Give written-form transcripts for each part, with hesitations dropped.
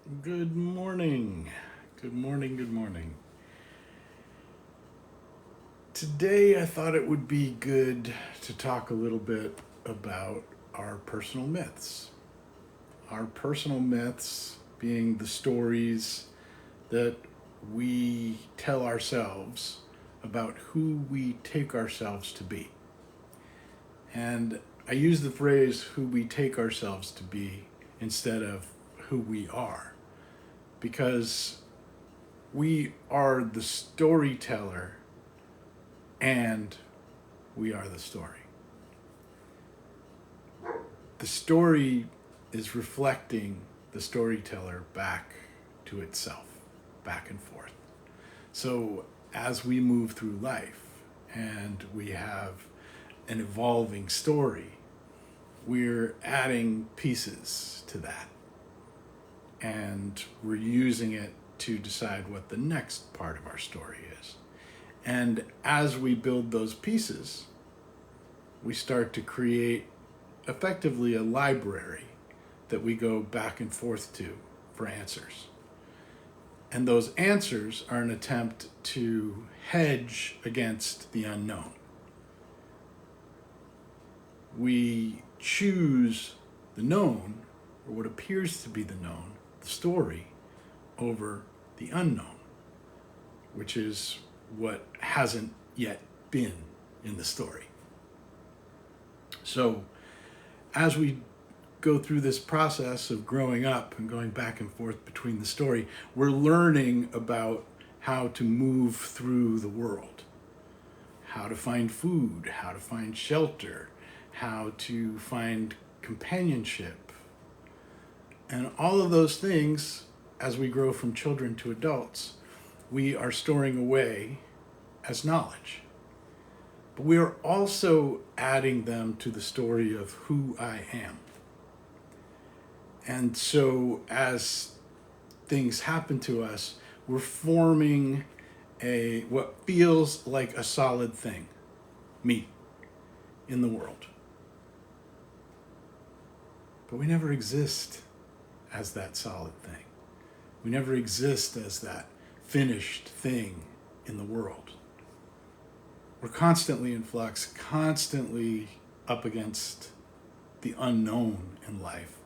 Good morning. Good morning. Good morning. Today, I thought it would be good to talk a little bit about our personal myths. Our personal myths being the stories that we tell ourselves about who we take ourselves to be. And I use the phrase who we take ourselves to be instead of who we are because we are the storyteller and we are the story. The story is reflecting the storyteller back to itself, back and forth. So as we move through life and we have an evolving story, we're adding pieces to that and we're using it to decide what the next part of our story is. And as we build those pieces, we start to create effectively a library that we go back and forth to for answers. And those answers are an attempt to hedge against the unknown. We choose the known, or what appears to be the known, the story, over the unknown, which is what hasn't yet been in the story. So, as we go through this process of growing up and going back and forth between the story, we're learning about how to move through the world, how to find food, how to find shelter, how to find companionship. And all of those things, as we grow from children to adults, we are storing away as knowledge. But we are also adding them to the story of who I am. And so as things happen to us, we're forming what feels like a solid thing, me, in the world. But we never exist as that solid thing. We never exist as that finished thing in the world. We're constantly in flux, constantly up against the unknown in life.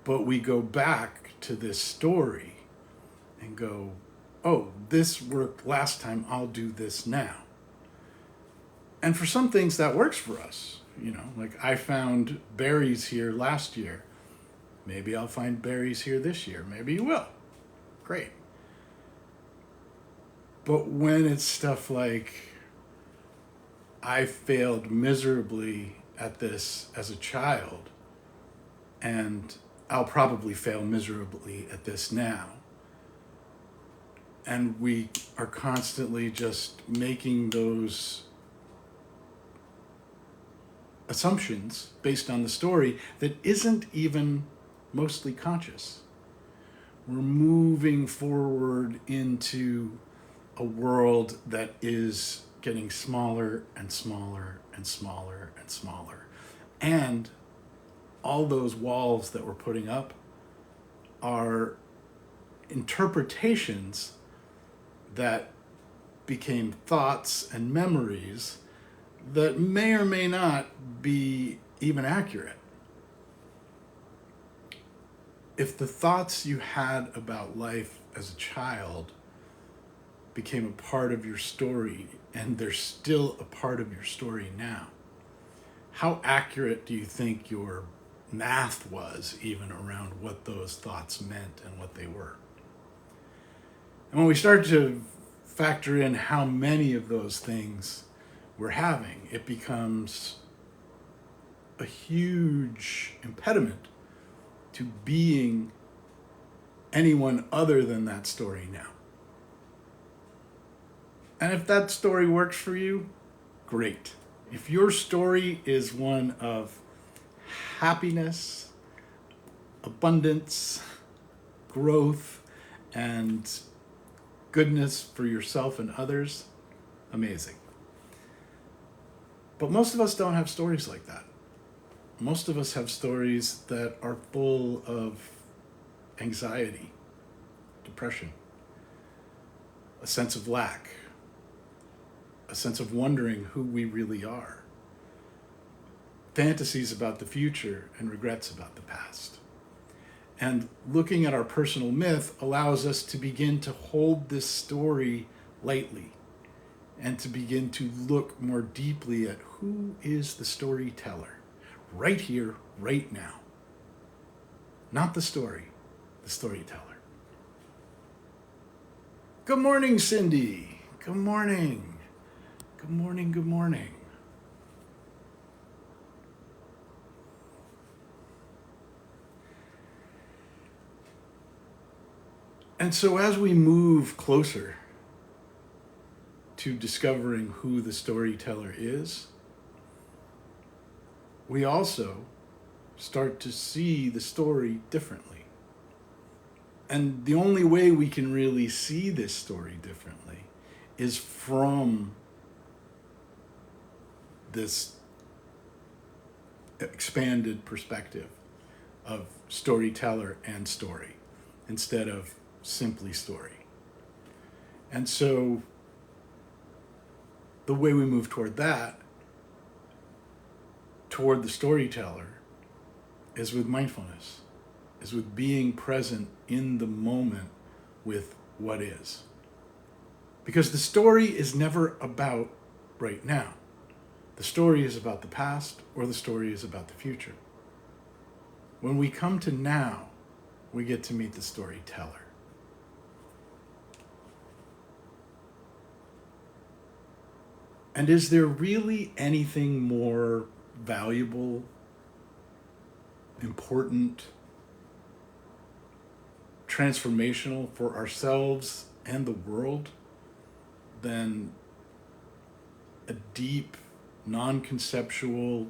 But we go back to this story and go, oh, this worked last time, I'll do this now. And for some things that works for us. Like I found berries here last year. Maybe I'll find berries here this year. Maybe you will. Great. But when it's stuff like, I failed miserably at this as a child, and I'll probably fail miserably at this now. And we are constantly just making those assumptions based on the story that isn't even mostly conscious. We're moving forward into a world that is getting smaller and smaller and smaller and smaller. And all those walls that we're putting up are interpretations that became thoughts and memories that may or may not be even accurate. If the thoughts you had about life as a child became a part of your story and they're still a part of your story now, how accurate do you think your math was even around what those thoughts meant and what they were? And when we start to factor in how many of those things we're having, it becomes a huge impediment to being anyone other than that story now. And if that story works for you, great. If your story is one of happiness, abundance, growth, and goodness for yourself and others, amazing. But most of us don't have stories like that. Most of us have stories that are full of anxiety, depression, a sense of lack, a sense of wondering who we really are, fantasies about the future, and regrets about the past. And looking at our personal myth allows us to begin to hold this story lightly and to begin to look more deeply at who is the storyteller right here, right now. Not the story, the storyteller. Good morning, Cindy. Good morning. Good morning, good morning. And so as we move closer to discovering who the storyteller is, we also start to see the story differently. And the only way we can really see this story differently is from this expanded perspective of storyteller and story instead of simply story. And so the way we move toward that, toward the storyteller, is with mindfulness, is with being present in the moment with what is. Because the story is never about right now. The story is about the past, or the story is about the future. When we come to now, we get to meet the storyteller. And is there really anything more valuable, important, transformational for ourselves and the world than a deep, non-conceptual,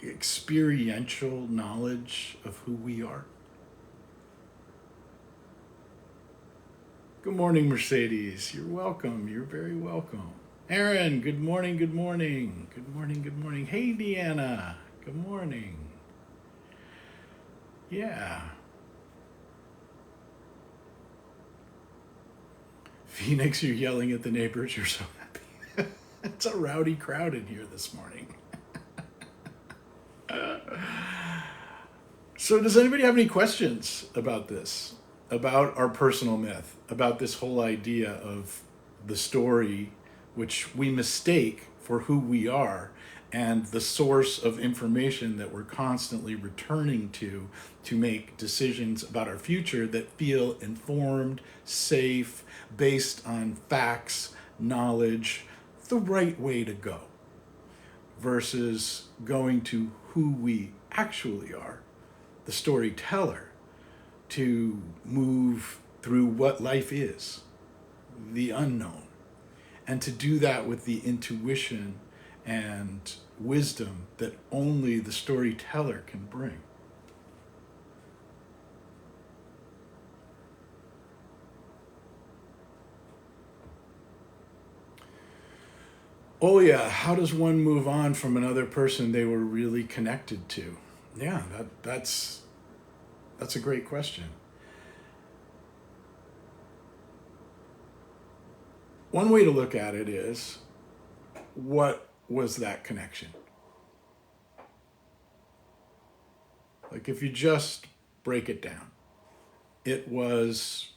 experiential knowledge of who we are? Good morning, Mercedes. You're welcome. You're very welcome. Aaron, good morning, good morning. Good morning, good morning. Hey, Deanna. Good morning. Yeah. Phoenix, you're yelling at the neighbors. You're so happy. It's a rowdy crowd in here this morning. So does anybody have any questions about this? About our personal myth? About this whole idea of the story, which we mistake for who we are, and the source of information that we're constantly returning to make decisions about our future that feel informed, safe, based on facts, knowledge, the right way to go, versus going to who we actually are, the storyteller, to move through what life is, the unknown, and to do that with the intuition and wisdom that only the storyteller can bring. Oh yeah, how does one move on from another person they were really connected to? Yeah, that's a great question. One way to look at it is, what was that connection? Like if you just break it down, it was,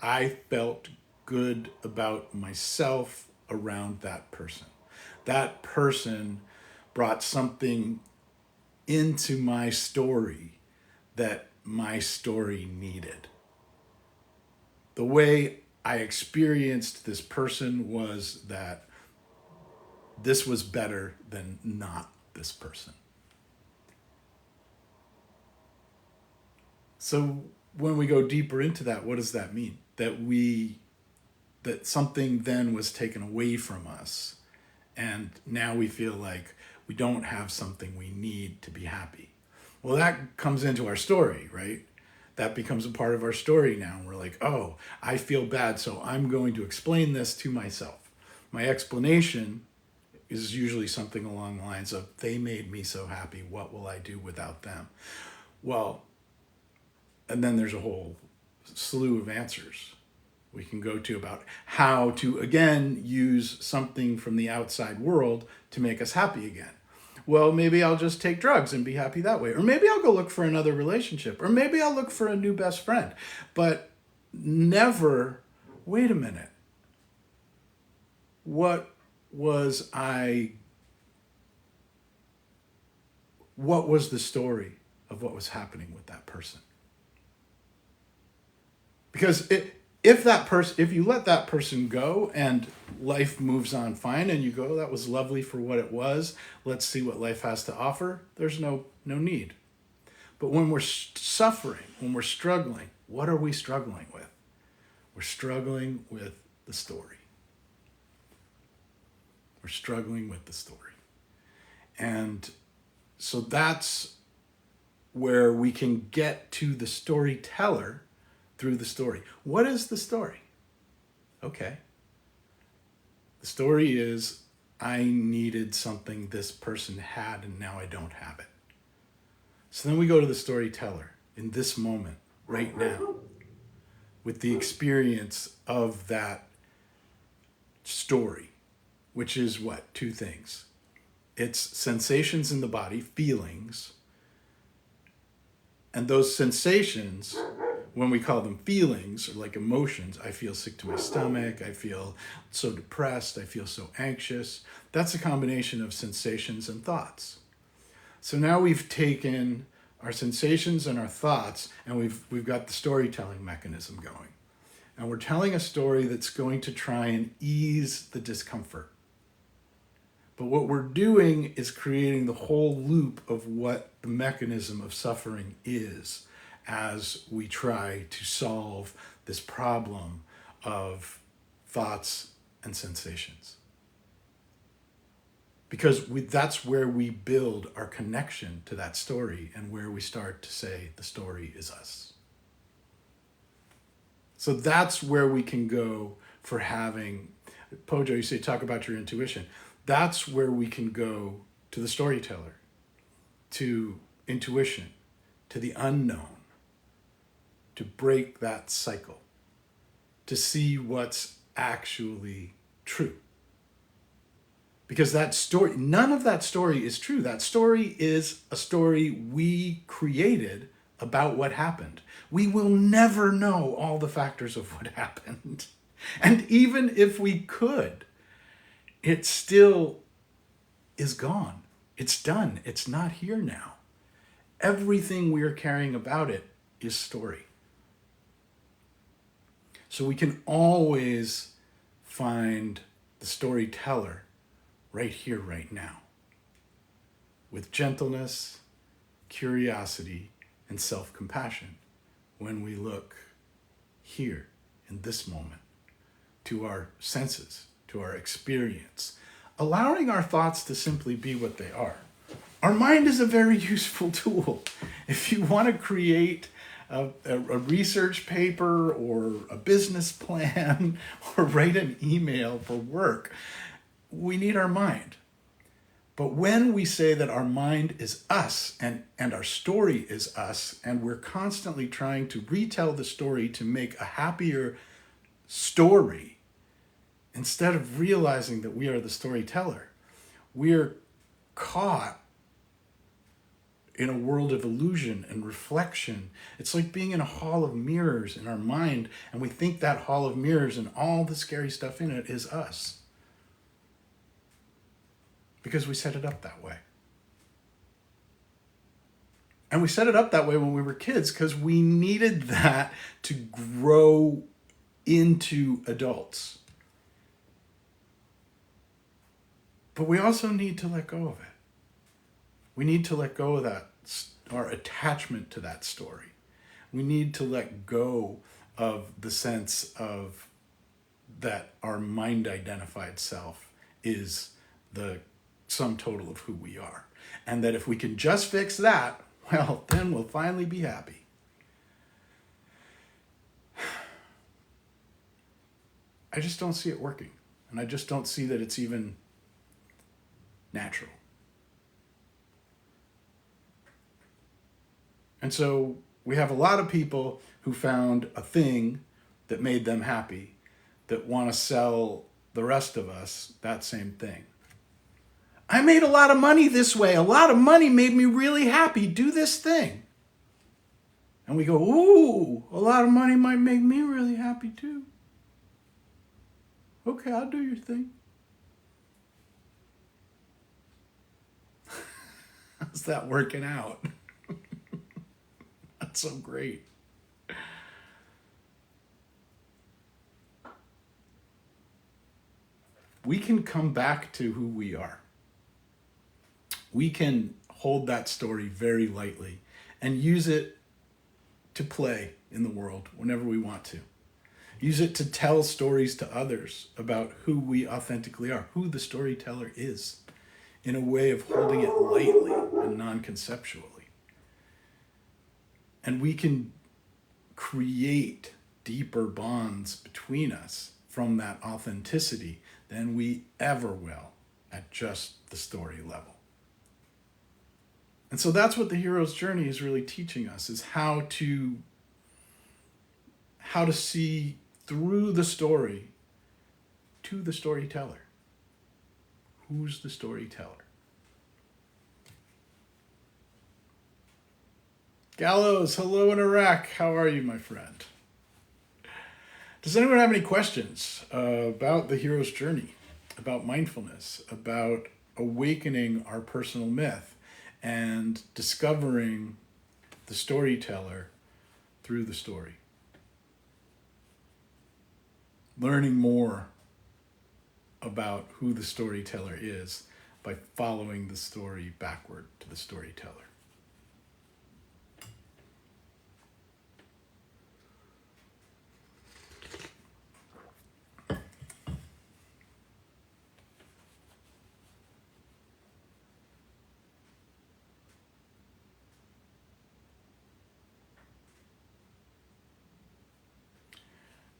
I felt good about myself around that person. That person brought something into my story that my story needed. The way I experienced this person was that this was better than not this person. So when we go deeper into that, what does that mean? That something then was taken away from us, and now we feel like we don't have something we need to be happy. Well, that comes into our story, right? That becomes a part of our story now. And we're like, oh, I feel bad, so I'm going to explain this to myself. My explanation is usually something along the lines of, they made me so happy, what will I do without them? Well, and then there's a whole slew of answers we can go to about how to, again, use something from the outside world to make us happy again. Well, maybe I'll just take drugs and be happy that way. Or maybe I'll go look for another relationship. Or maybe I'll look for a new best friend. But never, wait a minute. What was the story of what was happening with that person? Because if you let that person go and life moves on fine and you go, that was lovely for what it was, let's see what life has to offer, there's no need. But when we're suffering, when we're struggling, what are we struggling with? We're struggling with the story. We're struggling with the story. And so that's where we can get to the storyteller through the story. What is the story? Okay. The story is, I needed something this person had and now I don't have it. So then we go to the storyteller in this moment, right now, with the experience of that story, which is what? Two things. It's sensations in the body, feelings, and those sensations, when we call them feelings, or like emotions, I feel sick to my stomach, I feel so depressed, I feel so anxious. That's a combination of sensations and thoughts. So now we've taken our sensations and our thoughts, and we've got the storytelling mechanism going. And we're telling a story that's going to try and ease the discomfort. But what we're doing is creating the whole loop of what the mechanism of suffering is as we try to solve this problem of thoughts and sensations. Because that's where we build our connection to that story and where we start to say the story is us. So that's where we can go for having, Pojo, you say talk about your intuition. That's where we can go to the storyteller, to intuition, to the unknown, to break that cycle, to see what's actually true. Because that story, none of that story is true. That story is a story we created about what happened. We will never know all the factors of what happened. And even if we could, it still is gone. It's done. It's not here now. Everything we are carrying about it is story. So we can always find the storyteller right here, right now, with gentleness, curiosity, and self-compassion when we look here in this moment to our senses, to our experience, allowing our thoughts to simply be what they are. Our mind is a very useful tool. If you want to create a research paper or a business plan or write an email for work, we need our mind. But when we say that our mind is us and our story is us, and we're constantly trying to retell the story to make a happier story, instead of realizing that we are the storyteller, we're caught in a world of illusion and reflection. It's like being in a hall of mirrors in our mind, and we think that hall of mirrors and all the scary stuff in it is us. Because we set it up that way. And we set it up that way when we were kids because we needed that to grow into adults. But we also need to let go of it. We need to let go of that, our attachment to that story. We need to let go of the sense of that our mind-identified self is the sum total of who we are. And that if we can just fix that, well, then we'll finally be happy. I just don't see it working. And I just don't see that it's even natural. And so We have a lot of people who found a thing that made them happy that want to sell the rest of us that same thing. I made a lot of money this way. A lot of money made me really happy. Do this thing. And we go, ooh, a lot of money might make me really happy too. Okay, I'll do your thing. How's that working out? That's so great. We can come back to who we are. We can hold that story very lightly and use it to play in the world whenever we want to. Use it to tell stories to others about who we authentically are, who the storyteller is, in a way of holding it lightly and non-conceptually. And we can create deeper bonds between us from that authenticity than we ever will at just the story level. And so that's what the hero's journey is really teaching us, is how to see through the story to the storyteller. Who's the storyteller? Gallows, hello in Iraq. How are you, my friend? Does anyone have any questions about the hero's journey, about mindfulness, about awakening our personal myth and discovering the storyteller through the story? Learning more about who the storyteller is by following the story backward to the storyteller.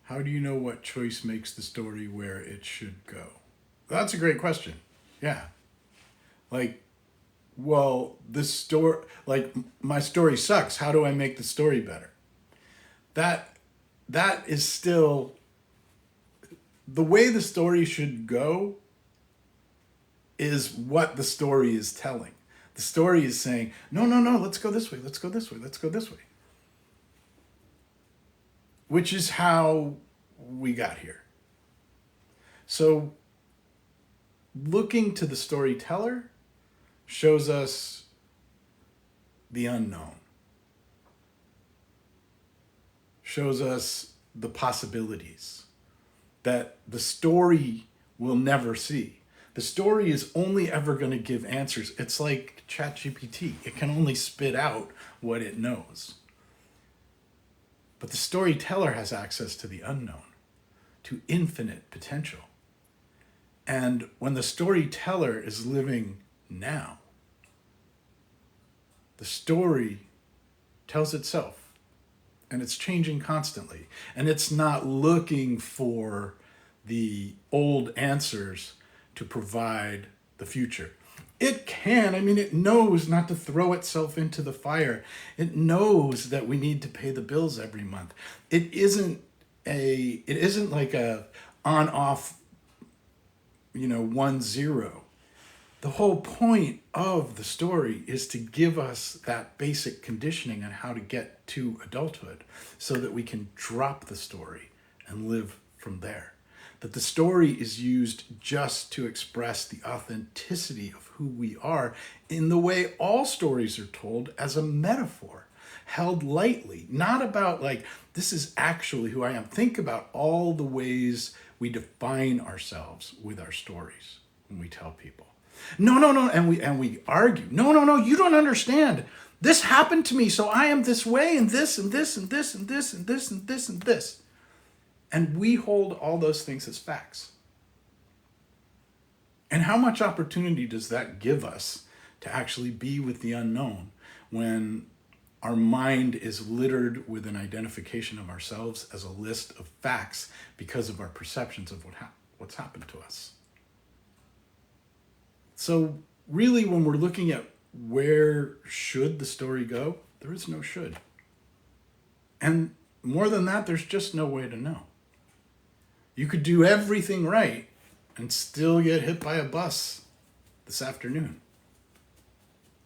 How do you know what choice makes the story where it should go? That's a great question. Yeah. Like, well, this story, like, my story sucks. How do I make the story better? That is still the way the story should go, is what the story is telling. The story is saying, no, let's go this way, let's go this way, let's go this way. Which is how we got here. So looking to the storyteller shows us the unknown, shows us the possibilities that the story will never see. The story is only ever going to give answers. It's like ChatGPT. It can only spit out what it knows. But the storyteller has access to the unknown, to infinite potential. And when the storyteller is living now, the story tells itself, and it's changing constantly. And it's not looking for the old answers to provide the future. It can. I mean, it knows not to throw itself into the fire. It knows that we need to pay the bills every month. It isn't like a on-off, 1-0. The whole point of the story is to give us that basic conditioning on how to get to adulthood so that we can drop the story and live from there. That the story is used just to express the authenticity of who we are in the way all stories are told, as a metaphor, held lightly, not about like, this is actually who I am. Think about all the ways we define ourselves with our stories when we tell people. No, and we argue. No, you don't understand. This happened to me, so I am this way, and this, and this, and this, and this, and this, and this, and this. And we hold all those things as facts. And how much opportunity does that give us to actually be with the unknown when our mind is littered with an identification of ourselves as a list of facts because of our perceptions of what's happened to us? So really, when we're looking at where should the story go, there is no should. And more than that, there's just no way to know. You could do everything right and still get hit by a bus this afternoon.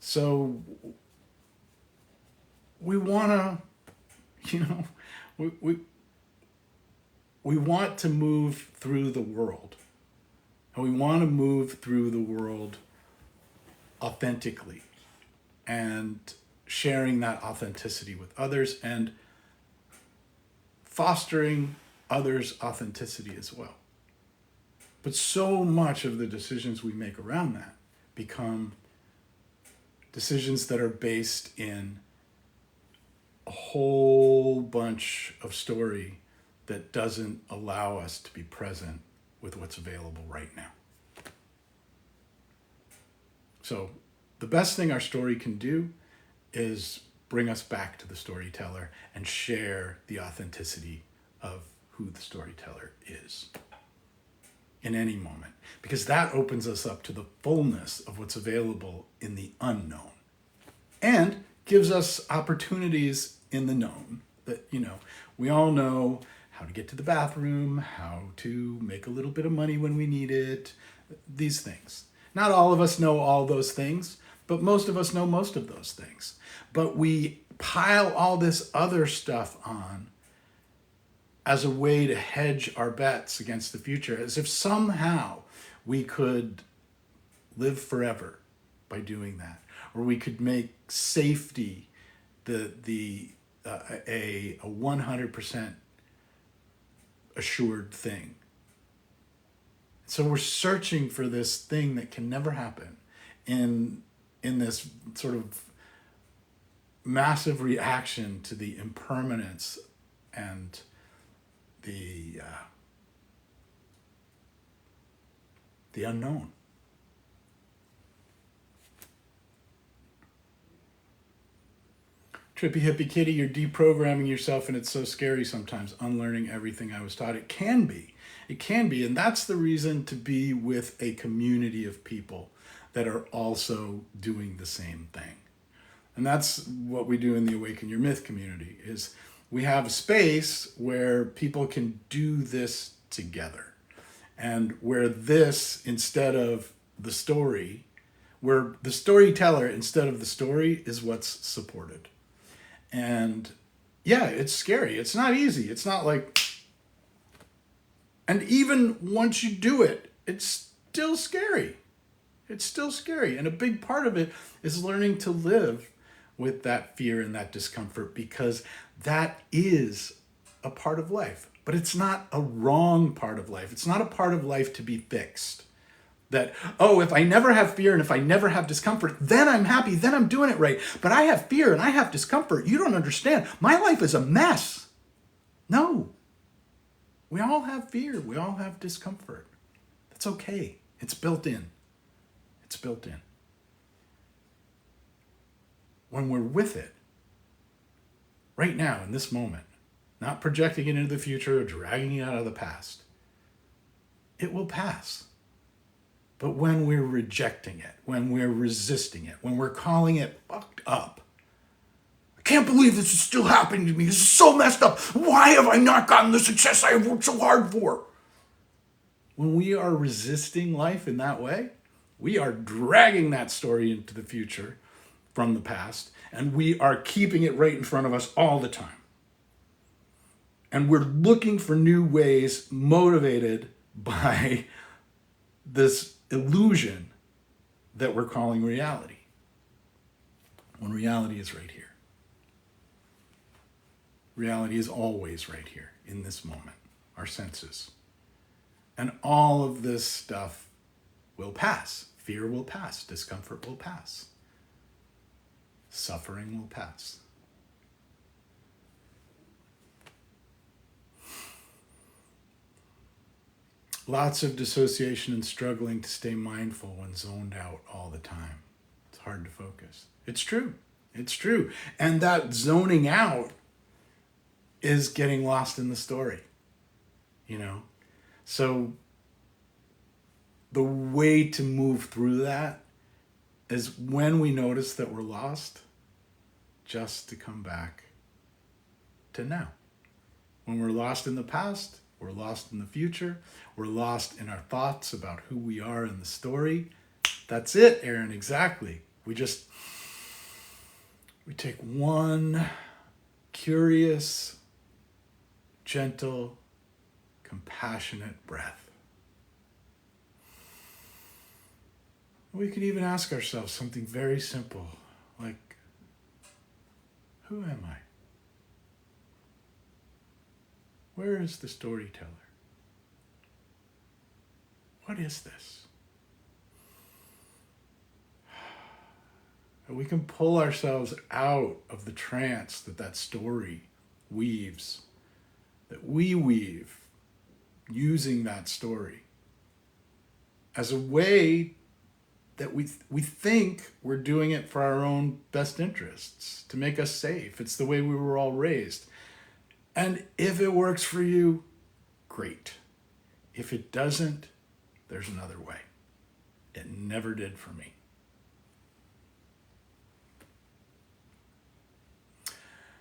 So we want to, we want to move through the world. And we want to move through the world authentically and sharing that authenticity with others and fostering others' authenticity as well. But so much of the decisions we make around that become decisions that are based in a whole bunch of story that doesn't allow us to be present with what's available right now. So the best thing our story can do is bring us back to the storyteller and share the authenticity of who the storyteller is in any moment, because that opens us up to the fullness of what's available in the unknown and gives us opportunities in the known that, we all know how to get to the bathroom, how to make a little bit of money when we need it, these things. Not all of us know all those things, but most of us know most of those things. But we pile all this other stuff on as a way to hedge our bets against the future, as if somehow we could live forever by doing that, or we could make safety a 100% assured thing. So we're searching for this thing that can never happen in this sort of massive reaction to the impermanence and the unknown. Trippy hippie kitty, you're deprogramming yourself, and it's so scary sometimes, unlearning everything I was taught. It can be, and that's the reason to be with a community of people that are also doing the same thing. And that's what we do in the Awaken Your Myth community, is we have a space where people can do this together. And where this, instead of the story, where the storyteller instead of the story is what's supported. And yeah, it's scary. It's not easy. It's not like, and even once you do it, it's still scary. It's still scary. And a big part of it is learning to live with that fear and that discomfort, because that is a part of life. But it's not a wrong part of life. It's not a part of life to be fixed. That, if I never have fear and if I never have discomfort, then I'm happy, then I'm doing it right. But I have fear and I have discomfort. You don't understand. My life is a mess. No. We all have fear. We all have discomfort. That's okay. It's built in. It's built in. When we're with it, right now, in this moment, not projecting it into the future or dragging it out of the past, it will pass. But when we're rejecting it, when we're resisting it, when we're calling it fucked up, I can't believe this is still happening to me. This is so messed up. Why have I not gotten the success I have worked so hard for? When we are resisting life in that way, we are dragging that story into the future from the past, and we are keeping it right in front of us all the time. And we're looking for new ways, motivated by this illusion that we're calling reality, when reality is right here. Reality is always right here in this moment, our senses. And all of this stuff will pass. Fear will pass. Discomfort will pass. Suffering will pass. Lots of dissociation and struggling to stay mindful when zoned out all the time. It's hard to focus. It's true. It's true. And that zoning out is getting lost in the story, So the way to move through that is, when we notice that we're lost, just to come back to now. When we're lost in the past, we're lost in the future, we're lost in our thoughts about who we are in the story. That's it, Aaron, exactly. We take one curious, gentle, compassionate breath. We can even ask ourselves something very simple, like, who am I? Where is the storyteller? What is this? And we can pull ourselves out of the trance that story weaves, that we weave using that story as a way that we think we're doing it for our own best interests, to make us safe. It's the way we were all raised. And if it works for you, great. If it doesn't, there's another way. It never did for me.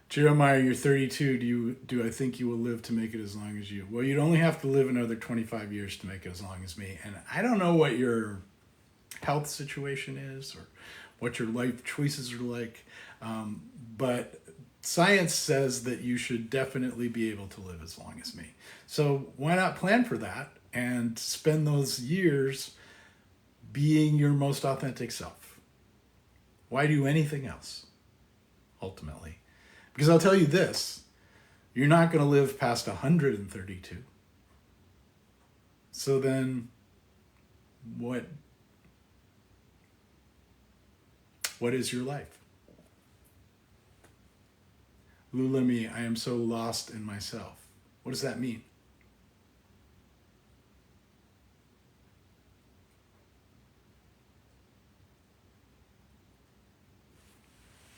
Jeremiah, you're 32. Do I think you will live to make it as long as you? Well, you'd only have to live another 25 years to make it as long as me. And I don't know what your health situation is or what your life choices are like. But science says that you should definitely be able to live as long as me. So why not plan for that and spend those years being your most authentic self? Why do anything else, ultimately? Because I'll tell you this, you're not going to live past 132. So then what is your life? Lulemi, I am so lost in myself. What does that mean?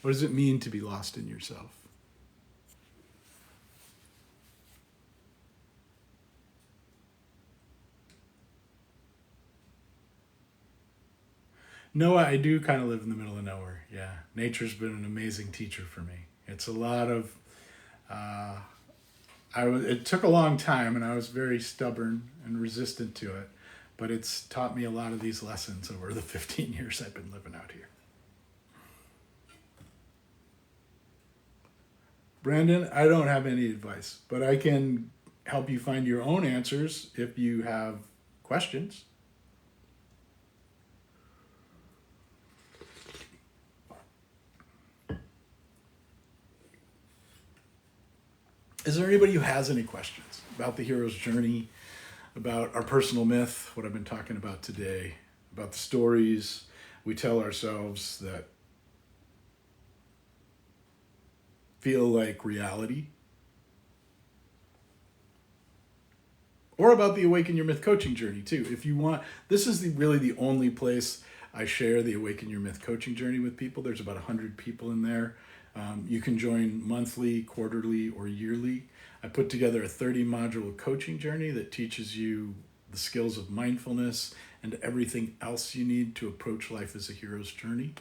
What does it mean to be lost in yourself? Noah, I do kind of live in the middle of nowhere. Yeah, nature's been an amazing teacher for me. It's a lot of, it took a long time and I was very stubborn and resistant to it, but it's taught me a lot of these lessons over the 15 years I've been living out here. Brandon, I don't have any advice, but I can help you find your own answers if you have questions. Is there anybody who has any questions about the hero's journey, about our personal myth, what I've been talking about today, about the stories we tell ourselves that feel like reality? Or about the Awaken Your Myth coaching journey too. If you want, this is really the only place I share the Awaken Your Myth coaching journey with people. There's about 100 people in there. You can join monthly, quarterly, or yearly. I put together a 30-module coaching journey that teaches you the skills of mindfulness and everything else you need to approach life as a hero's journey.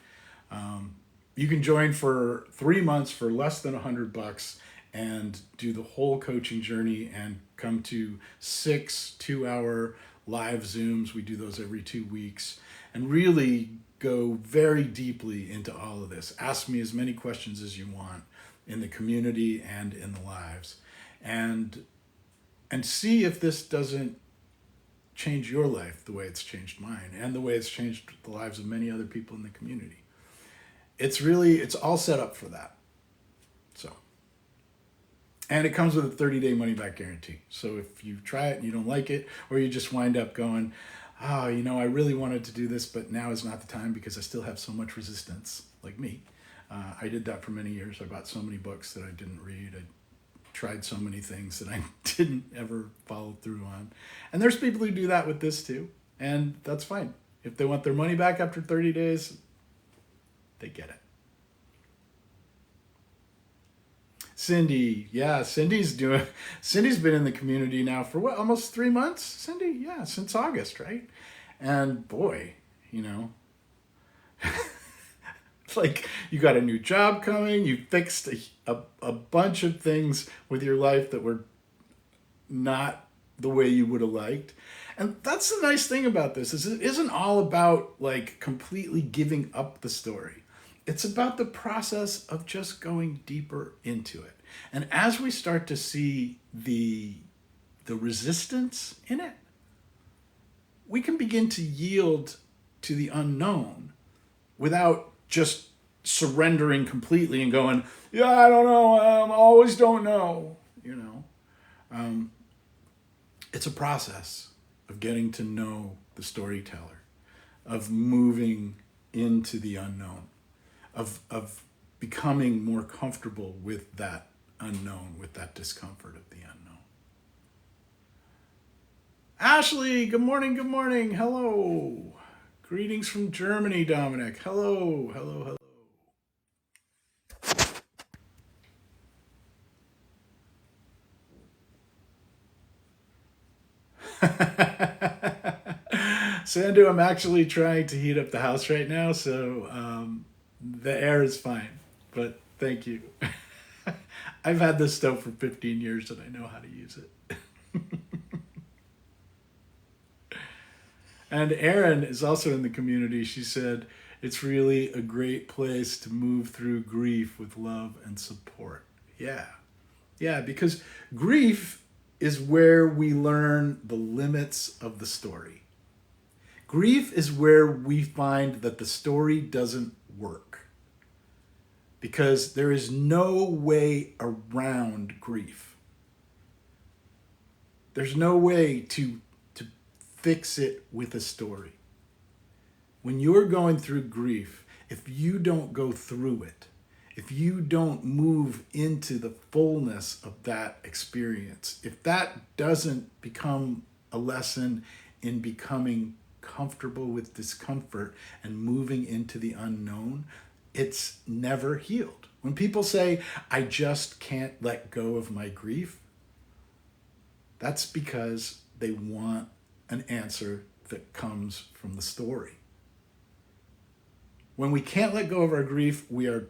You can join for 3 months for less than $100 and do the whole coaching journey and come to 6 2-hour live Zooms. We do those every 2 weeks and really go very deeply into all of this. Ask me as many questions as you want in the community and in the lives, and see if this doesn't change your life the way it's changed mine and the way it's changed the lives of many other people in the community. It's all set up for that. So, and it comes with a 30-day money-back guarantee. So if you try it and you don't like it, or you just wind up going, oh, I really wanted to do this, but now is not the time because I still have so much resistance, like me. I did that for many years. I bought so many books that I didn't read. I tried so many things that I didn't ever follow through on. And there's people who do that with this too, and that's fine. If they want their money back after 30 days, they get it. Cindy, yeah, Cindy's been in the community now for what, almost 3 months? Cindy, yeah, since August, right? And boy, Like you got a new job coming, you fixed a bunch of things with your life that were not the way you would have liked. And that's the nice thing about this is it isn't all about like completely giving up the story. It's about the process of just going deeper into it. And as we start to see the resistance in it, we can begin to yield to the unknown without just surrendering completely and going, yeah, I don't know, I always don't know, you know. It's a process of getting to know the storyteller, of moving into the unknown, of becoming more comfortable with that unknown, with that discomfort of the unknown. Ashley, good morning, hello. Greetings from Germany, Dominic. Hello, hello, hello. Sandu, I'm actually trying to heat up the house right now, so the air is fine. But thank you. I've had this stove for 15 years and I know how to use it. And Erin is also in the community. She said, it's really a great place to move through grief with love and support. Yeah. Yeah, because grief is where we learn the limits of the story. Grief is where we find that the story doesn't work. Because there is no way around grief. There's no way to fix it with a story. When you're going through grief, if you don't go through it, if you don't move into the fullness of that experience, if that doesn't become a lesson in becoming comfortable with discomfort and moving into the unknown, it's never healed. When people say, I just can't let go of my grief, that's because they want an answer that comes from the story. When we can't let go of our grief, we are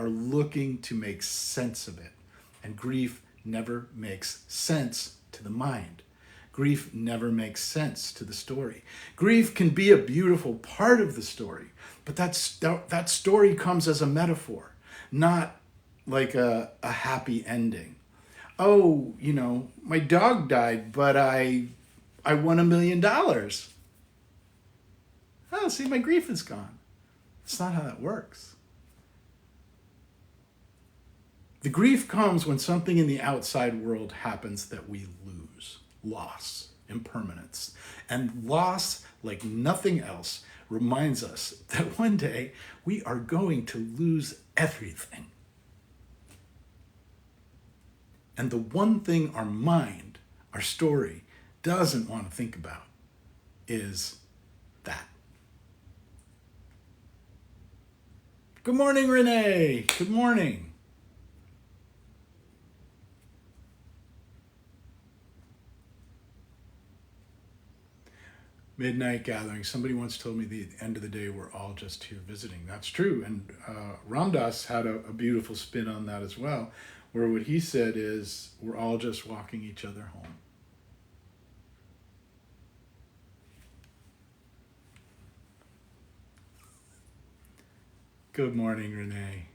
looking to make sense of it. And grief never makes sense to the mind. Grief never makes sense to the story. Grief can be a beautiful part of the story, but that story comes as a metaphor, not like a happy ending. Oh, you know, my dog died, but I won $1 million. Oh, see, my grief is gone. That's not how that works. The grief comes when something in the outside world happens that we lose. Loss, impermanence. And loss, like nothing else, reminds us that one day we are going to lose everything. And the one thing our mind, our story, doesn't want to think about is that. Good morning, Renee. Good morning. Midnight gathering. Somebody once told me the end of the day we're all just here visiting. That's true. And Ramdas had a beautiful spin on that as well, where what he said is we're all just walking each other home. Good morning, Renee.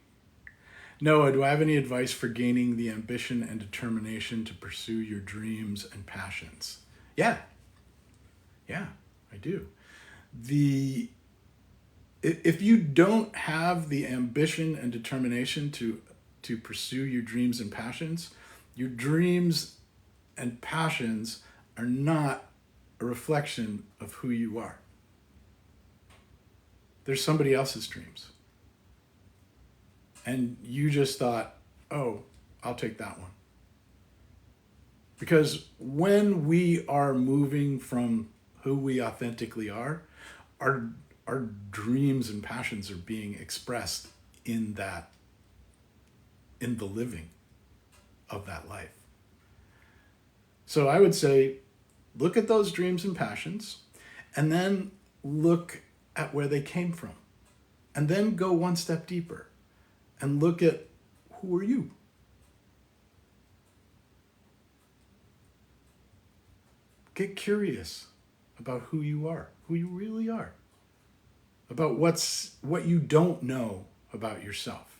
Noah, do I have any advice for gaining the ambition and determination to pursue your dreams and passions? Yeah, I do. If you don't have the ambition and determination to pursue your dreams and passions, your dreams and passions are not a reflection of who you are. They're somebody else's dreams. And you just thought, oh, I'll take that one. Because when we are moving from who we authentically are, our dreams and passions are being expressed in the living of that life. So I would say, look at those dreams and passions, and then look at where they came from. And then go one step deeper and look at, who are you? Get curious about who you are, who you really are, about what you don't know about yourself.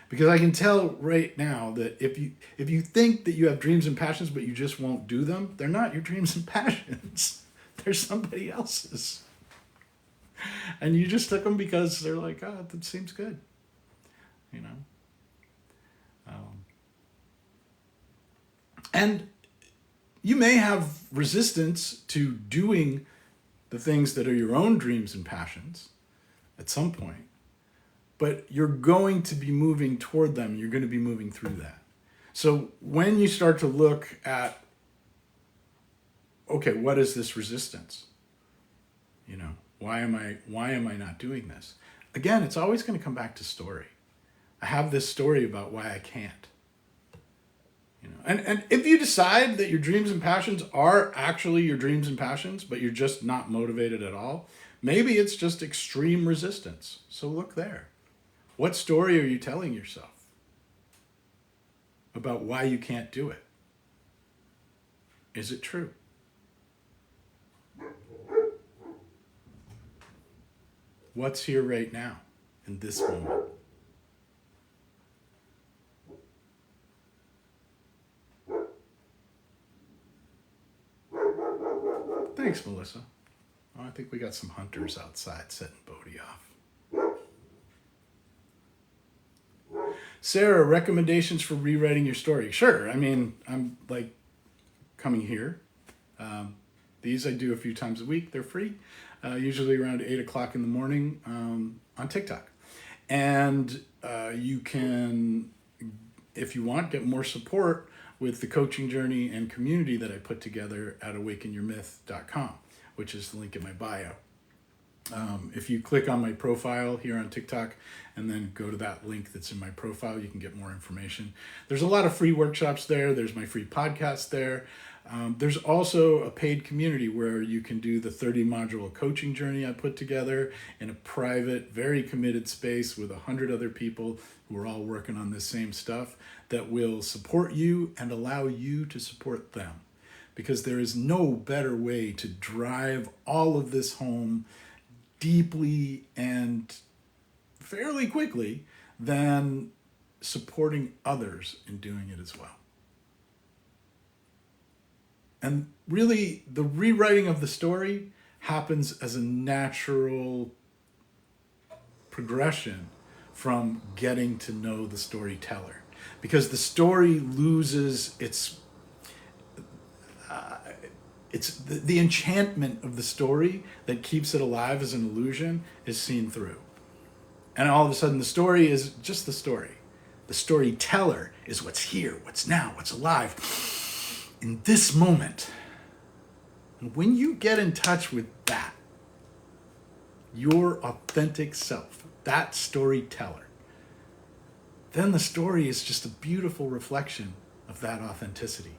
Because I can tell right now that if you think that you have dreams and passions but you just won't do them, they're not your dreams and passions. They're somebody else's. And you just took them because they're like, oh, that seems good. You know? And you may have resistance to doing the things that are your own dreams and passions at some point, but you're going to be moving toward them. You're going to be moving through that. So when you start to look at, okay, what is this resistance? You know, why am I not doing this? Again, it's always going to come back to story. I have this story about why I can't. You know, and if you decide that your dreams and passions are actually your dreams and passions, but you're just not motivated at all, maybe it's just extreme resistance. So look there. What story are you telling yourself about why you can't do it? Is it true? What's here right now in this moment? Thanks, Melissa. Oh, I think we got some hunters outside setting Bodhi off. Sarah, recommendations for rewriting your story? Sure. I mean, I'm like coming here. These I do a few times a week. They're free, usually around 8 o'clock in the morning on TikTok. And you can, if you want, get more support with the coaching journey and community that I put together at awakenyourmyth.com, which is the link in my bio. If you click on my profile here on TikTok and then go to that link that's in my profile, you can get more information. There's a lot of free workshops there. There's my free podcast there. There's also a paid community where you can do the 30-module coaching journey I put together in a private, very committed space with 100 other people who are all working on this same stuff that will support you and allow you to support them. Because there is no better way to drive all of this home deeply and fairly quickly than supporting others in doing it as well. And really, the rewriting of the story happens as a natural progression from getting to know the storyteller. Because the story loses the enchantment of the story that keeps it alive as an illusion is seen through. And all of a sudden the story is just the story. The storyteller is what's here, what's now, what's alive in this moment. And when you get in touch with that, your authentic self, that storyteller, then the story is just a beautiful reflection of that authenticity.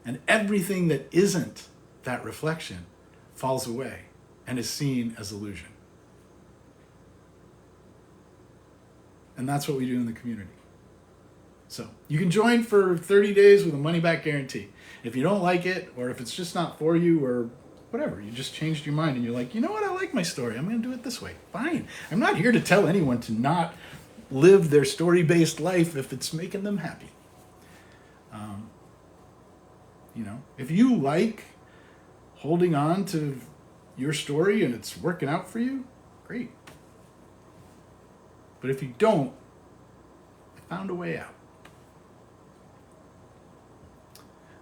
And everything that isn't that reflection falls away and is seen as illusion. And that's what we do in the community. So you can join for 30 days with a money-back guarantee. If you don't like it, or if it's just not for you, or whatever, you just changed your mind and you're like, you know what, I like my story, I'm going to do it this way. Fine. I'm not here to tell anyone to not live their story-based life if it's making them happy. If you like holding on to your story and it's working out for you, great. But if you don't, I found a way out.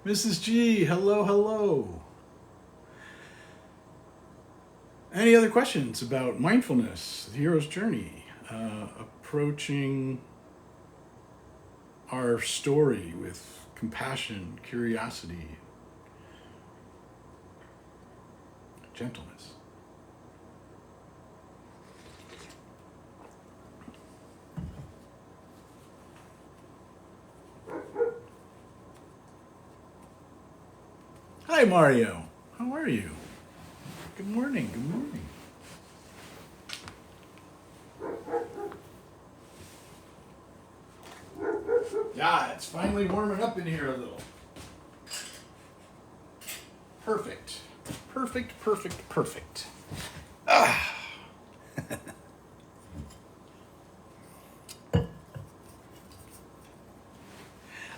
Mrs. G, hello, hello. Any other questions about mindfulness, the hero's journey, approaching our story with compassion, curiosity, gentleness? Hi, Mario. How are you? Good morning. Good morning. Yeah, it's finally warming up in here a little. Perfect. Perfect, perfect, perfect. Ah.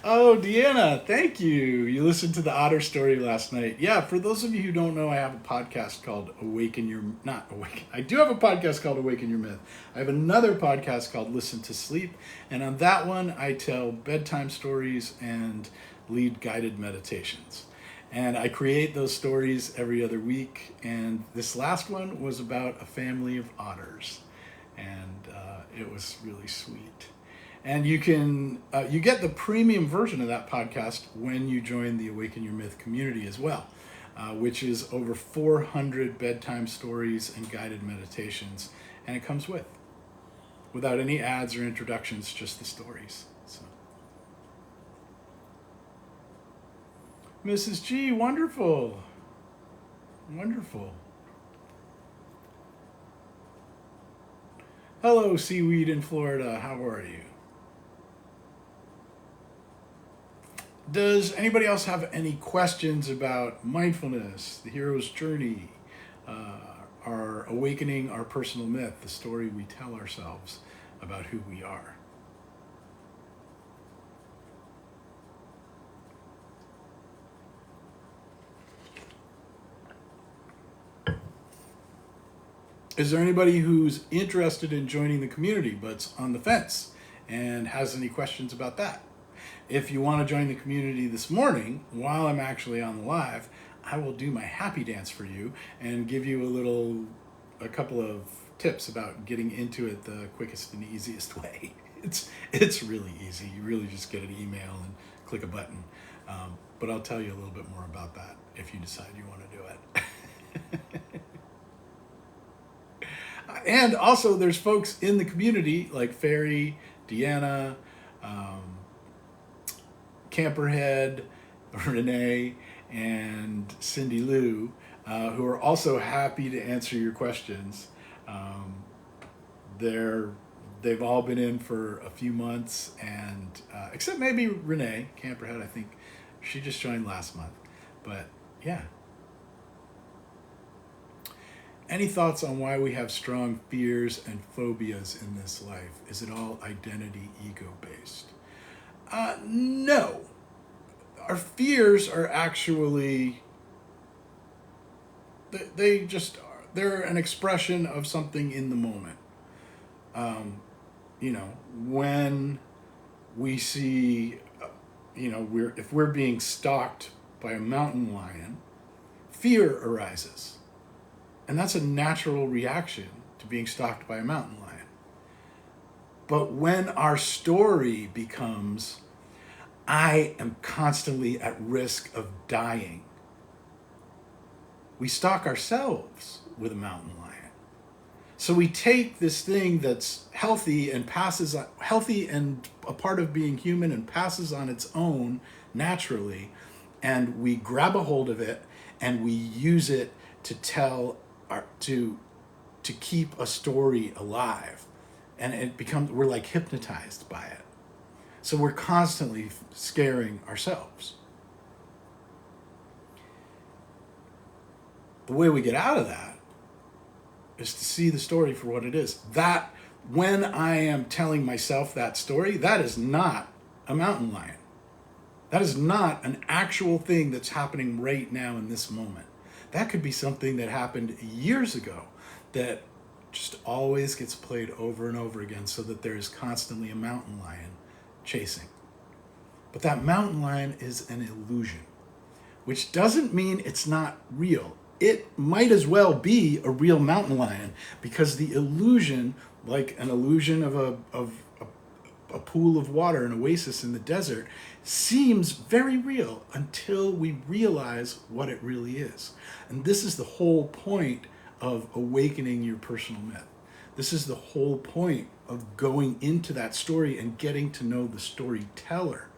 Oh, Deanna, thank you. You listened to the otter story last night. Yeah, for those of you who don't know, I have a podcast called Awaken Your... Not Awaken. I do have a podcast called Awaken Your Myth. I have another podcast called Listen to Sleep. And on that one, I tell bedtime stories and lead guided meditations. And I create those stories every other week. And this last one was about a family of otters. And it was really sweet. And you can you get the premium version of that podcast when you join the Awaken Your Myth community as well, which is over 400 bedtime stories and guided meditations, and it comes without any ads or introductions, just the stories. So, Mrs. G, wonderful, wonderful. Hello, seaweed in Florida. How are you? Does anybody else have any questions about mindfulness, the hero's journey, our awakening our personal myth, the story we tell ourselves about who we are? Is there anybody who's interested in joining the community but's on the fence and has any questions about that? If you want to join the community this morning, while I'm actually on the live, I will do my happy dance for you and give you a couple of tips about getting into it the quickest and easiest way. It's really easy. You really just get an email and click a button. But I'll tell you a little bit more about that if you decide you want to do it. And also, there's folks in the community like Fairy, Deanna, Camperhead, Renee, and Cindy Lou, who are also happy to answer your questions. They've all been in for a few months, and except maybe Renee Camperhead, I think she just joined last month. But yeah. Any thoughts on why we have strong fears and phobias in this life? Is it all identity, ego-based? No. Our fears are actually, they just are. They're an expression of something in the moment. When we see, if we're being stalked by a mountain lion, fear arises. And that's a natural reaction to being stalked by a mountain lion. But when our story becomes, I am constantly at risk of dying, we stalk ourselves with a mountain lion. So we take this thing that's healthy and a part of being human and passes on its own naturally, and we grab a hold of it and we use it to tell to keep a story alive, and we're like hypnotized by it. So we're constantly scaring ourselves. The way we get out of that is to see the story for what it is. That when I am telling myself that story, that is not a mountain lion. That is not an actual thing that's happening right now in this moment. That could be something that happened years ago that just always gets played over and over again, so that there is constantly a mountain lion chasing. But that mountain lion is an illusion, which doesn't mean it's not real. It might as well be a real mountain lion, because the illusion, like an illusion of a pool of water, an oasis in the desert, seems very real until we realize what it really is. And this is the whole point of awakening your personal myth. This is the whole point of going into that story and getting to know the storyteller.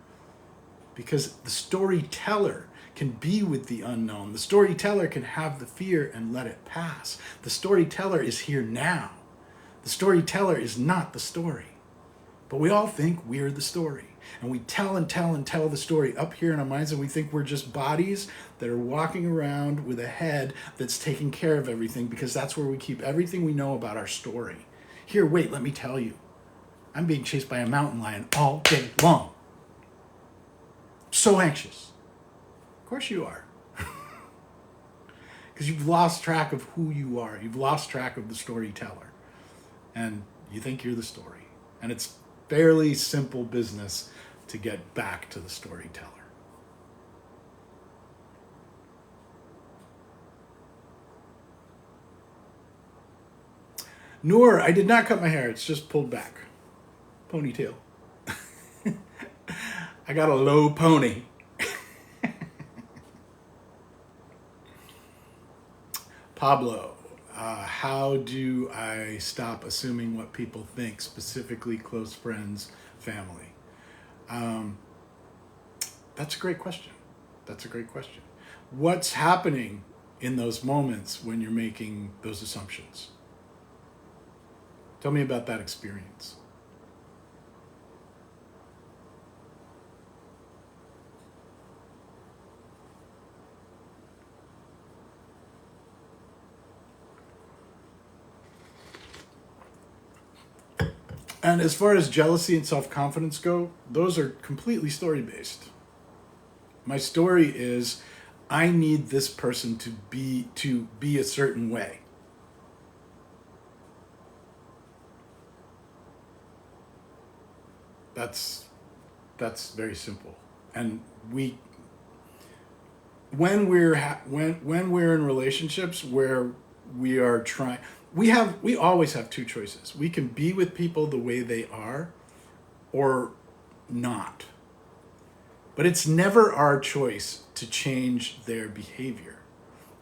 Because the storyteller can be with the unknown. The storyteller can have the fear and let it pass. The storyteller is here now. The storyteller is not the story. But we all think we're the story. And we tell and tell and tell the story up here in our minds, and we think we're just bodies that are walking around with a head that's taking care of everything, because that's where we keep everything we know about our story. Here, wait, let me tell you. I'm being chased by a mountain lion all day long. So anxious. Of course you are. Because you've lost track of who you are. You've lost track of the storyteller. And you think you're the story. And it's fairly simple business to get back to the storyteller. Noor, I did not cut my hair. It's just pulled back. Ponytail. I got a low pony. Pablo, how do I stop assuming what people think, specifically close friends, family? That's a great question. That's a great question. What's happening in those moments when you're making those assumptions? Tell me about that experience. And as far as jealousy and self-confidence go, those are completely story-based. My story is, I need this person to be a certain way. That's very simple. And when we're in relationships where we are trying, we always have two choices. We can be with people the way they are or not. But it's never our choice to change their behavior.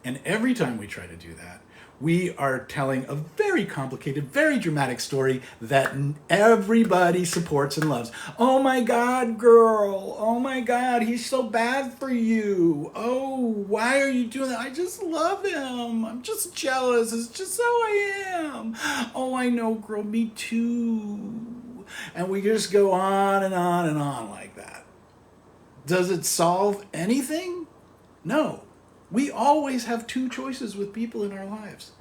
And every time we try to do that, we are telling a very complicated, very dramatic story that everybody supports and loves. Oh my God, girl. Oh my God, he's so bad for you. Oh, why are you doing that? I just love him. I'm just jealous. It's just how I am. Oh, I know, girl, me too. And we just go on and on and on like that. Does it solve anything? No. We always have two choices with people in our lives.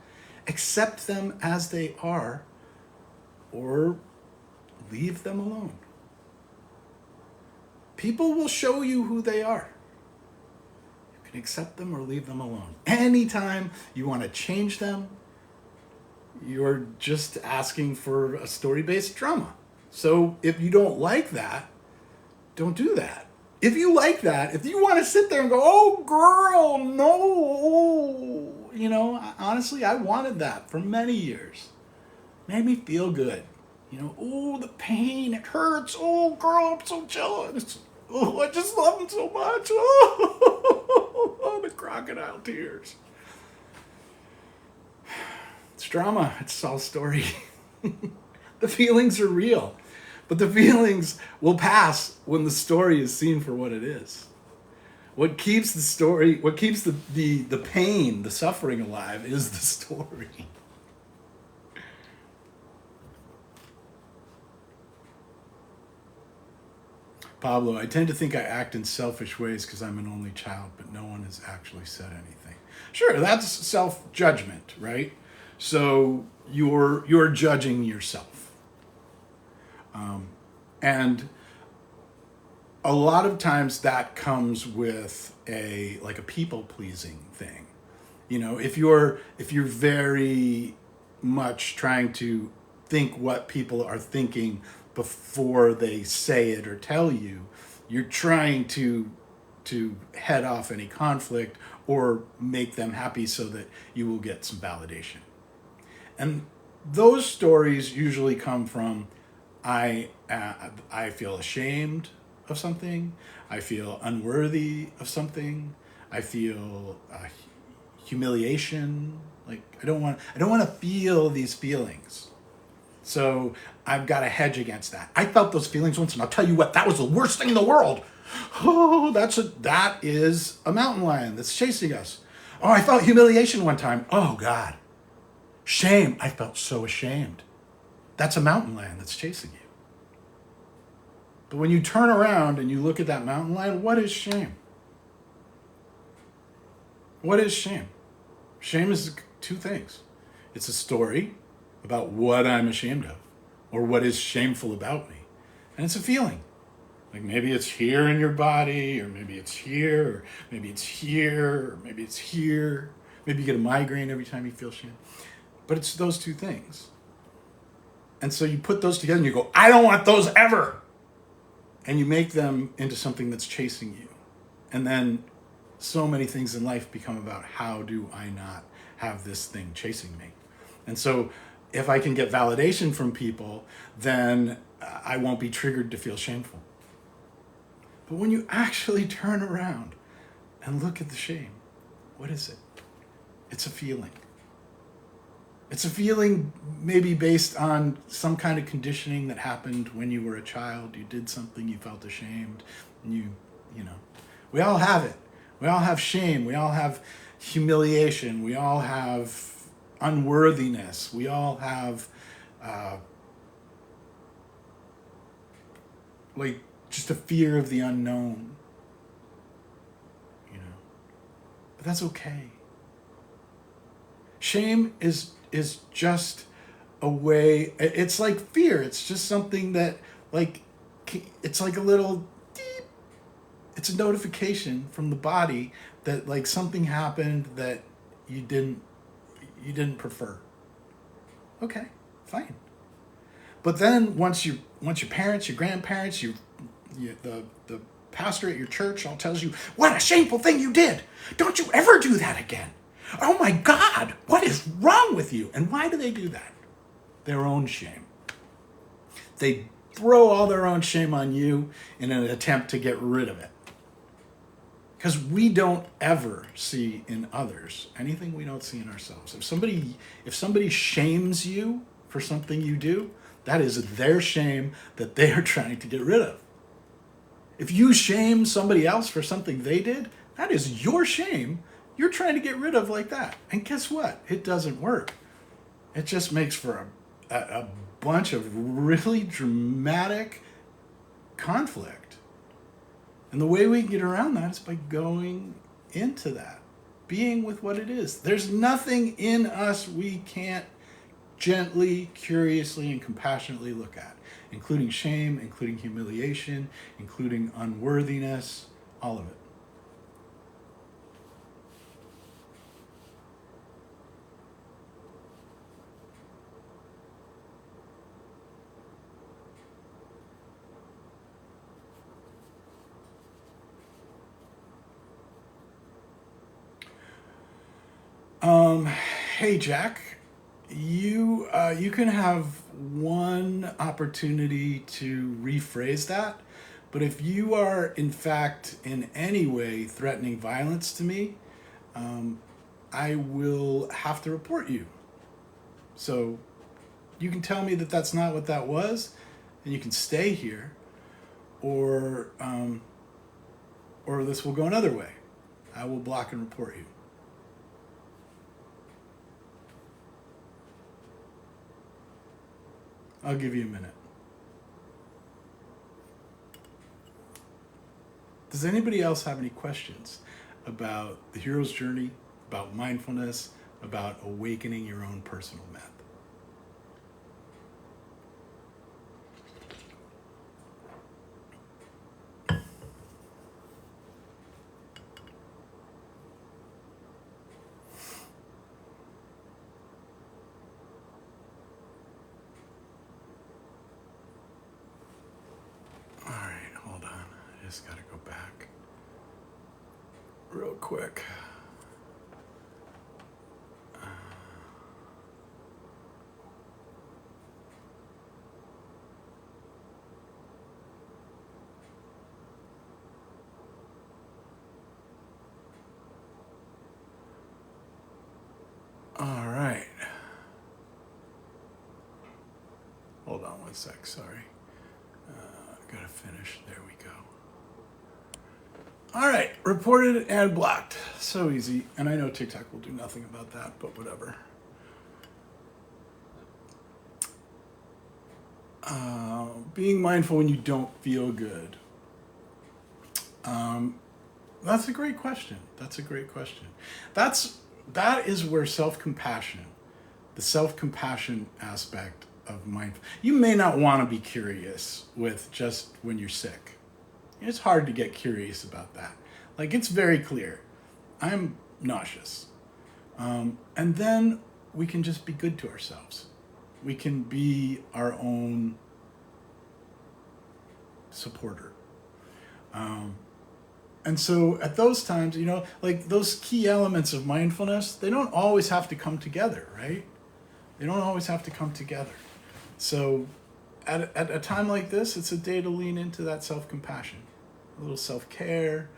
Accept them as they are, or leave them alone. People will show you who they are. You can accept them or leave them alone. Anytime you want to change them, you're just asking for a story-based drama. So if you don't like that, don't do that. If you like that, if you want to sit there and go, oh, girl, no. You know, honestly, I wanted that for many years. Made me feel good. You know, oh, the pain, it hurts. Oh, girl, I'm so jealous. Oh, I just love him so much. Oh, the crocodile tears. It's drama. It's all story. The feelings are real. But the feelings will pass when the story is seen for what it is. What keeps the story, what keeps the pain, the suffering alive is the story. Pablo, I tend to think I act in selfish ways because I'm an only child, but no one has actually said anything. Sure, that's self-judgment, right? So you're judging yourself. And a lot of times that comes with a people-pleasing thing. You know, if you're very much trying to think what people are thinking before they say it or tell you, you're trying to head off any conflict or make them happy so that you will get some validation. And those stories usually come from, I feel ashamed of something. I feel unworthy of something. I feel humiliation. Like I don't want to feel these feelings. So I've got to hedge against that. I felt those feelings once, and I'll tell you what, that was the worst thing in the world. Oh, that is a mountain lion that's chasing us. Oh, I felt humiliation one time. Oh God, shame. I felt so ashamed. That's a mountain lion that's chasing you. But when you turn around and you look at that mountain lion, what is shame? What is shame? Shame is two things. It's a story about what I'm ashamed of or what is shameful about me. And it's a feeling. Like maybe it's here in your body, or maybe it's here, or maybe it's here, or maybe it's here. Maybe you get a migraine every time you feel shame. But it's those two things. And so you put those together and you go, I don't want those ever. And you make them into something that's chasing you. And then so many things in life become about how do I not have this thing chasing me? And so if I can get validation from people, then I won't be triggered to feel shameful. But when you actually turn around and look at the shame, what is it? It's a feeling. It's a feeling maybe based on some kind of conditioning that happened when you were a child. You did something, you felt ashamed, and you know. We all have it. We all have shame. We all have humiliation. We all have unworthiness. We all have like just a fear of the unknown, you know. But that's okay. Shame is just a way. It's like fear. It's just something that like it's like a little deep. It's a notification from the body that like something happened that you didn't prefer. Okay, fine. But then once your parents, your grandparents, the pastor at your church all tells you, what a shameful thing you did. Don't you ever do that again. Oh my God, what is wrong with you? And why do they do that? Their own shame. They throw all their own shame on you in an attempt to get rid of it. Because we don't ever see in others anything we don't see in ourselves. If somebody shames you for something you do, that is their shame that they are trying to get rid of. If you shame somebody else for something they did, that is your shame you're trying to get rid of like that. And guess what? It doesn't work. It just makes for a bunch of really dramatic conflict. And the way we can get around that is by going into that, being with what it is. There's nothing in us we can't gently, curiously, and compassionately look at, including shame, including humiliation, including unworthiness, all of it. Hey Jack, you can have one opportunity to rephrase that, but if you are in fact in any way threatening violence to me, I will have to report you. So you can tell me that that's not what that was, and you can stay here, or this will go another way. I will block and report you. I'll give you a minute. Does anybody else have any questions about the hero's journey, about mindfulness, about awakening your own personal myth? Just gotta go back real quick. All right. Hold on one sec, sorry. Gotta finish, there we go. All right, reported and blocked. So easy. And I know TikTok will do nothing about that, but whatever. Being mindful when you don't feel good. That's a great question. That's a great question. That is where self-compassion, the self-compassion aspect of mindful. You may not want to be curious with just when you're sick. It's hard to get curious about that. Like, it's very clear. I'm nauseous. And then we can just be good to ourselves. We can be our own supporter. And so at those times, like those key elements of mindfulness, they don't always have to come together, right? They don't always have to come together. So at a time like this, it's a day to lean into that self-compassion, a little self-care,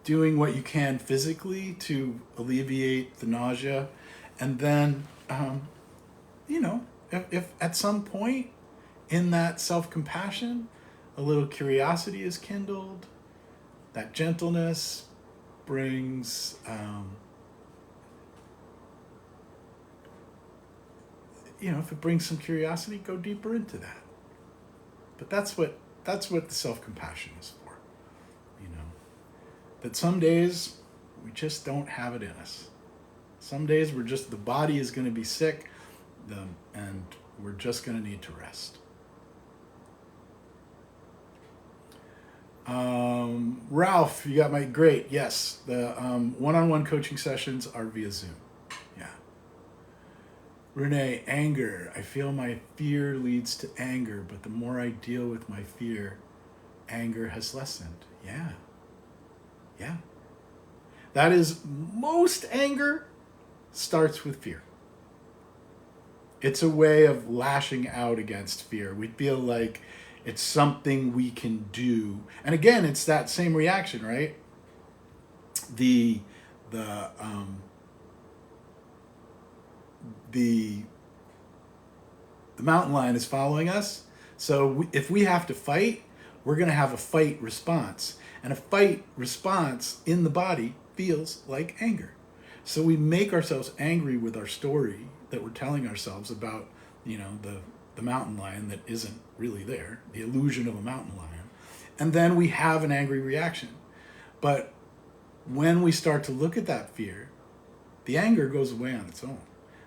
doing what you can physically to alleviate the nausea. And then, if at some point in that self-compassion, a little curiosity is kindled, that gentleness brings, if it brings some curiosity, go deeper into that. But that's what the self-compassion is for. That some days we just don't have it in us. Some days the body is going to be sick, and we're just going to need to rest. Ralph, you got great. Yes, the one-on-one coaching sessions are via Zoom. Yeah. Renee, anger. I feel my fear leads to anger, but the more I deal with my fear, anger has lessened. Yeah. Yeah. That is, most anger starts with fear. It's a way of lashing out against fear. We feel like it's something we can do. And again, it's that same reaction, right? The mountain lion is following us. So if we have to fight, we're going to have a fight response. And a fight response in the body feels like anger. So we make ourselves angry with our story that we're telling ourselves about, the mountain lion that isn't really there, the illusion of a mountain lion. And then we have an angry reaction. But when we start to look at that fear, the anger goes away on its own,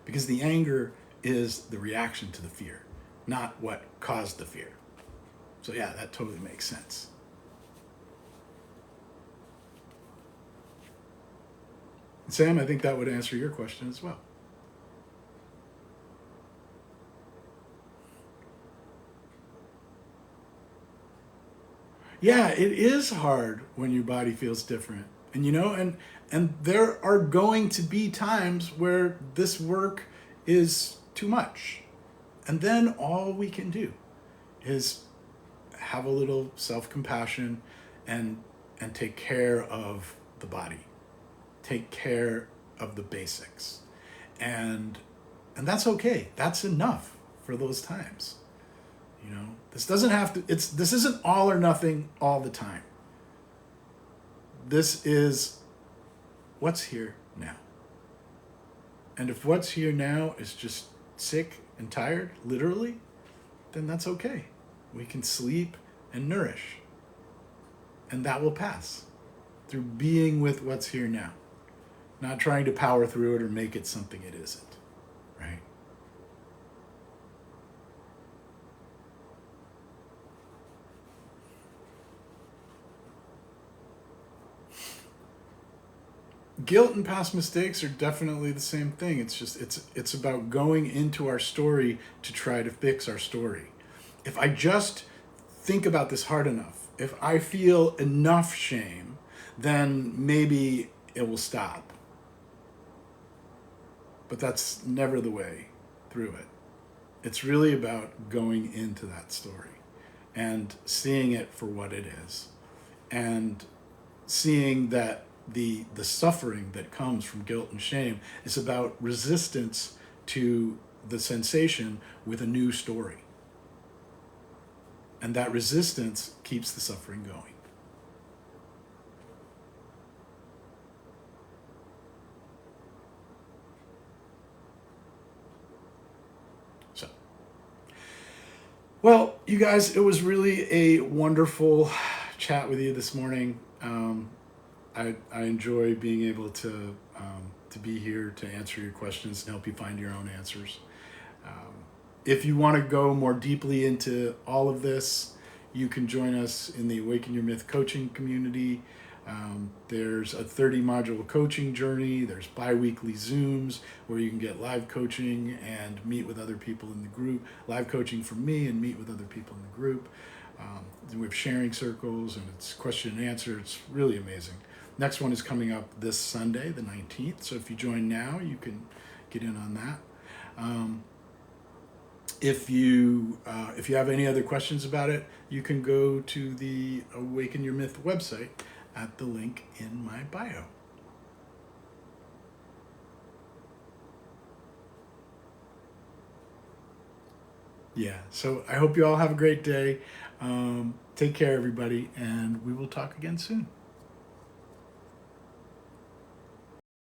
because the anger is the reaction to the fear, not what caused the fear. So yeah, that totally makes sense. Sam, I think that would answer your question as well. Yeah, it is hard when your body feels different. And there are going to be times where this work is too much. And then all we can do is have a little self-compassion and take care of the body. Take care of the basics. And that's okay. That's enough for those times. This doesn't have to, this isn't all or nothing all the time. This is what's here now. And if what's here now is just sick and tired, literally, then that's okay. We can sleep and nourish. And that will pass through being with what's here now. Not trying to power through it or make it something it isn't, right? Guilt and past mistakes are definitely the same thing. It's just it's about going into our story to try to fix our story. If I just think about this hard enough, if I feel enough shame, then maybe it will stop. But that's never the way through it. It's really about going into that story and seeing it for what it is, and seeing that the suffering that comes from guilt and shame is about resistance to the sensation with a new story. And that resistance keeps the suffering going. So You guys, it was really a wonderful chat with you this morning. I enjoy being able to be here to answer your questions and help you find your own answers. If you want to go more deeply into all of this, you can join us in the Awaken Your Myth coaching community. There's a 30-module coaching journey. There's bi-weekly Zooms where you can get live coaching and meet with other people in the group. Live coaching from me and meet with other people in the group. We have sharing circles and it's question and answer. It's really amazing. Next one is coming up this Sunday, the 19th. So if you join now, you can get in on that. If you have any other questions about it, you can go to the Awaken Your Myth website at the link in my bio. Yeah, so I hope you all have a great day. Take care, everybody, and we will talk again soon.